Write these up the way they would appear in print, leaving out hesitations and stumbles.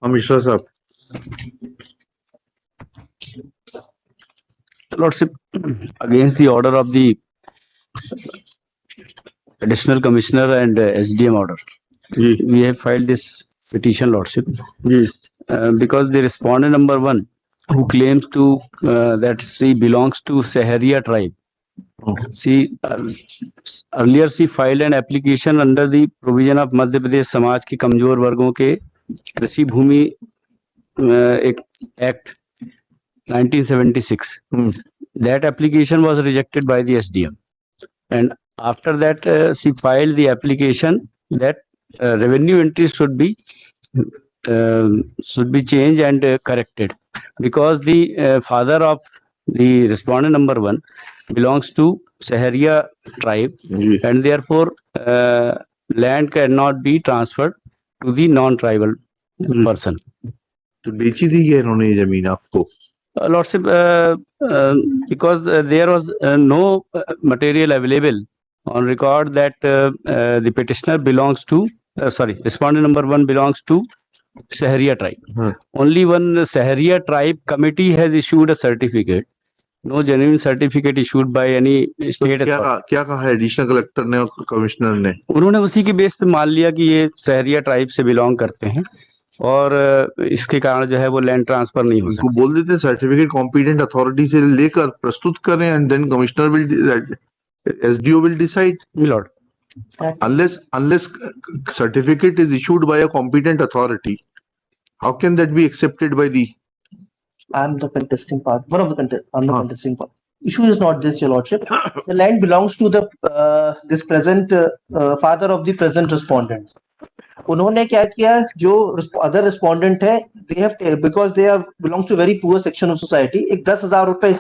मिश्रा साहब। Lordship, against the order of the Additional Commissioner and SDM order, ji we have filed this petition, Lordship, ji because the respondent number 1, who claims to that she belongs to Saharia tribe. She earlier she filed an application under the provision of Madhya Pradesh समाज के कमजोर वर्गों के कृषि भूमि एक act 1976. That application was rejected by the SDM, and after that she filed the application that revenue entries should be changed and corrected, because the father of the respondent number 1 belongs to Saharia tribe, जी and therefore land cannot be transferred to the non-tribal person. तो बेची थी क्या इन्होंने ये जमीन आपको? Lordship, because there was no material available on record that the petitioner belongs to, respondent number 1 belongs to Saharia tribe. Only one Saharia tribe committee has issued a certificate. No genuine certificate issued by any state authority. क्या कहा additional collector ने और commissioner ने? उन्होंने उसी के base पे मान लिया कि ये सहरिया ट्राइब से बिलोंग करते हैं और इसके कारण जो है वो लैंड ट्रांसफर नहीं हो सकता। उनको बोल देते सर्टिफिकेट कॉम्पिटेंट अथॉरिटी से लेकर प्रस्तुत करें and then commissioner will SDO will decide. Lord, unless certificate is issued by a competent authority, how can that be accepted by the? I'm the contesting part. One of the contesting part. Issue is not this, Your Lordship. The land belongs to the this present father of the present respondent. उन्होंने क्या किया, जो other respondent है, they have because they are belongs to very poor section of society, एक 10,000 रुपए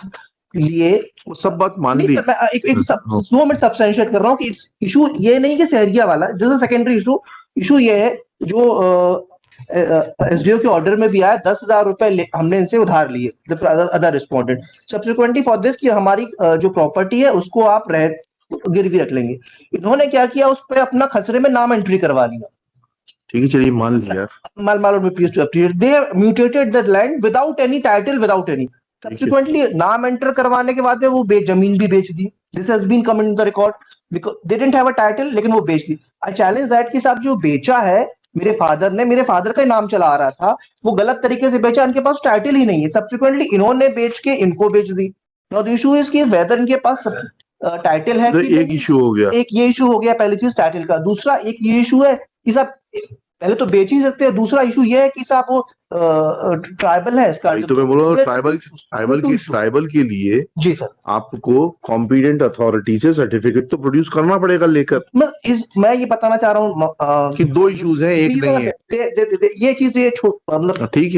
लिए वो सब बात मान ली। मैं एक 2 मिनट सब्सटेंशिएट कर रहा हूँ कि इशू ये नहीं कि सहरिया वाला, दिस इज सेकेंडरी इशू ये है जो एसडीओ के ऑर्डर में भी आया, 10,000 रुपए हमने इनसे उधार लिए other respondent. Subsequently for this कि हमारी जो प्रॉपर्टी है उसको आप गिरवी रख लेंगे। इन्होंने क्या किया, उस पर अपना खसरे में नाम एंट्री करवा लिया। ठीक है, चलिए मान लिया। माल में please to update, they mutated the land without any title, without any. Subsequently नाम एंटर करवाने के बाद में वो जमीन भी बेच दी। This has been come in the record because they didn't have a title, लेकिन वो बेच दी। आई चैलेंज दैट कि साहब जो बेचा है मेरे फादर का नाम चला आ रहा था, वो गलत तरीके से बेचा, इनके पास टाइटल ही नहीं है। सब्सिक्वेंटली इन्होंने बेच के इनको बेच दी। नाउ द इशू इज कि वेदर इनके पास टाइटल है कि एक इशू हो गया, एक ये इशू हो गया पहली चीज टाइटल का। दूसरा एक ये इशू है कि साहब पहले तो बेच ही सकते हैं, दूसरा इशू ये है कि साहब वो ट्राइबल है इसका। तो मैं बोल रहा हूँ ट्राइबल के लिए जी सर आपको कॉम्पिटेंट अथॉरिटी से सर्टिफिकेट तो प्रोड्यूस करना पड़ेगा लेकर। मैं ये बताना चाह रहा हूँ कि 2 इश्यूज हैं, एक नहीं है। ये चीज ये मतलब ठीक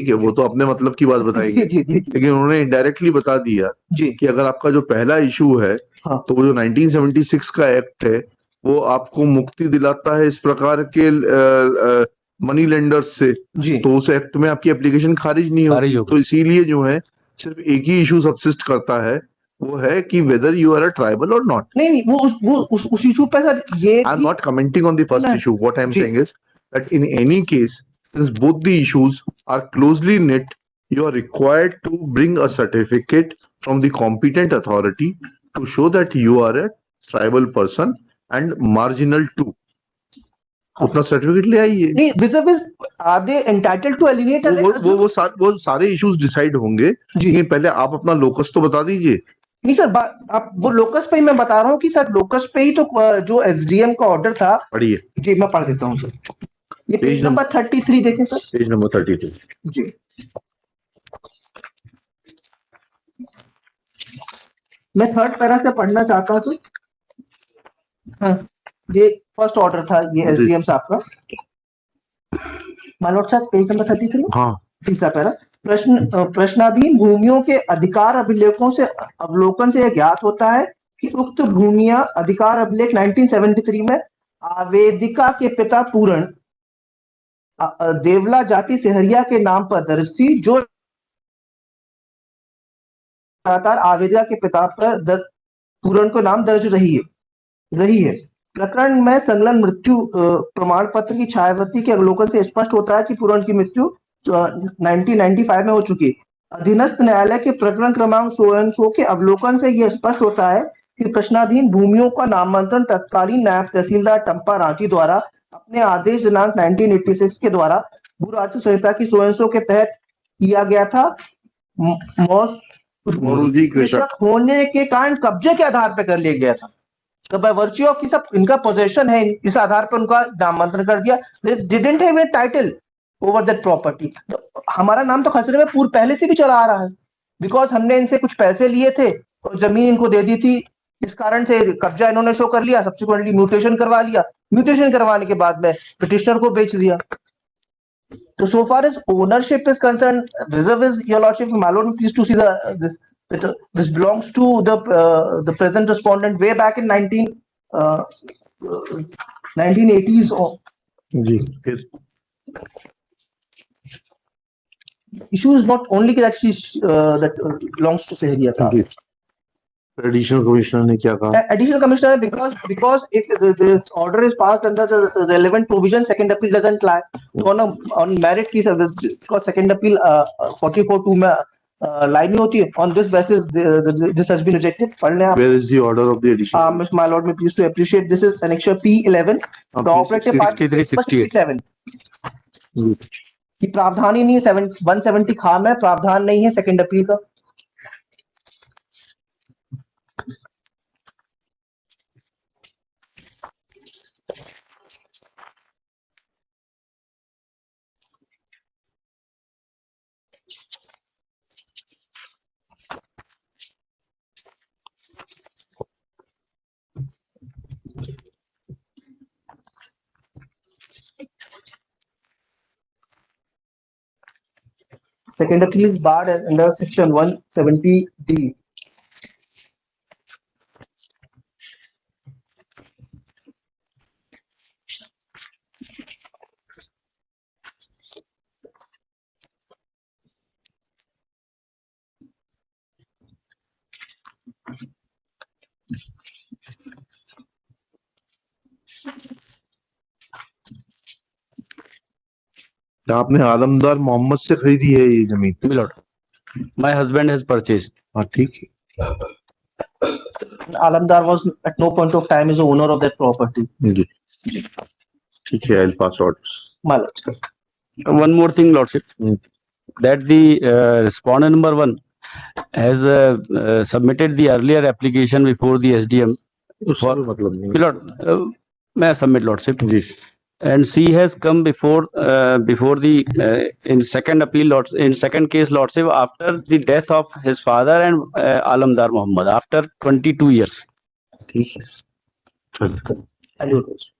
है, वो तो अपने मतलब की बात बताएगी, लेकिन उन्होंने इनडायरेक्टली बता दिया कि अगर आपका जो पहला इशू है तो वो जो 1976 का एक्ट है वो आपको मुक्ति दिलाता है इस प्रकार के मनी लेंडर्स से, तो उस एक्ट में आपकी एप्लीकेशन खारिज नहीं होगी। तो इसीलिए जो है सिर्फ एक ही इशू सबसिस्ट करता है, वो है कि whether you are a tribal और नॉट। नहीं, वो उस इशू पे सर ये I am not commenting on the first issue. What I am saying is that in any case since both the issues are closely knit, you are required to bring a certificate from the competent authority to show that you are a tribal person and marginal too. अपना certificate ले आइए। नहीं, vis-a-vis are they entitled to alienate? वो सारे issues decide होंगे, लेकिन पहले आप अपना लोकस तो बता दीजिए। नहीं सर, आप वो लोकस पे ही मैं बता रहा हूँ कि सर लोकस पे ही तो जो एसडीएम का ऑर्डर था। पढ़िए जी, मैं पढ़ देता हूँ सर। ये पेज नंबर 33 देखें सर। पेज नंबर 33 जी। मैं थर्ड पैरा से पढ़ना चाहता हूँ सर। हाँ, ये फर्स्ट ऑर्डर था, ये एसडीएम साहब का। मानोट साहब पेज नंबर 33। हाँ, तीसरा पैरा। प्रश्नाधीन भूमियों के अधिकार अवलोकन से यह ज्ञात होता है कि उक्त भूमियां अधिकार अभिलेख 1973 में आवेदिका के पिता पूरण देवला जाति सहरिया के नाम पर दर्ज थी, जो लगातार आवेदिका के पिता पर पूरण को नाम दर्ज रही है। प्रकरण में संलग्न मृत्यु प्रमाण पत्र की छायावती के अवलोकन से स्पष्ट होता है कि पूरण की मृत्यु 1995 में हो चुकी है। अधीनस्थ न्यायालय के प्रकरण क्रमांक सो एंड सो के अवलोकन से यह स्पष्ट होता है कि प्रश्नाधीन भूमियों का नामांतरण तत्कालीन नायब तहसीलदार टंपा रांची द्वारा अपने आदेश दिनांक 1986 के द्वारा भू राजस्व संहिता की सो एंड सो के तहत किया गया था। कृषक होने के कारण कब्जे के आधार पर कर लिया गया था। तो बाय वर्च्यू ऑफ सब इनका पोजेशन है, इस आधार पर उनका नामांतरण कर दिया। Didn't have a title over that property. हमारा नाम तो खसरे में पूर्व पहले से भी चला आ रहा है, बिकॉज हमने इनसे कुछ पैसे लिए थे और जमीन इनको दे दी थी, इस कारण से कब्जा इन्होंने शो कर लिया, सब्सिक्वेंटली म्यूटेशन करवा लिया, म्यूटेशन करवाने के बाद में पिटिशनर को बेच दिया। तो so far as ownership is concerned, reserve is, your lordship, my lord, pleased to see this belongs to the present respondent way back in 1980s. Issue is not only that that belongs to Seheria. Additional commissioner ने क्या कहा? Additional commissioner, because if the order is passed under the relevant provision, second appeal doesn't lie. On merit case, because second appeal 44(2) में lie नहीं होती है. On this basis, this has been rejected. Where is the order of the addition? My lord, may please to appreciate, this is annexure P11. The operative part 67. कि प्रावधान ही नहीं है, 170 खाम है, प्रावधान नहीं है सेकंड अपील का। Second appeal is barred under section 170D. आपने आलमदार मोहम्मद से खरीदी है ये जमीन? Milord, my husband has purchased. हाँ ठीक है। Alamdar was at no point of time is the owner of that property. जी ठीक है, I'll pass orders. My lord. One more thing, lordship, that the respondent number 1 has submitted the earlier application before the SDM. उसका मतलब नहीं। Milord, may I submit, lordship? Ji. And she has come before the in second appeal, lords, in second case, lordship, after the death of his father and Alamdar Muhammad after 22 years. ठीक है।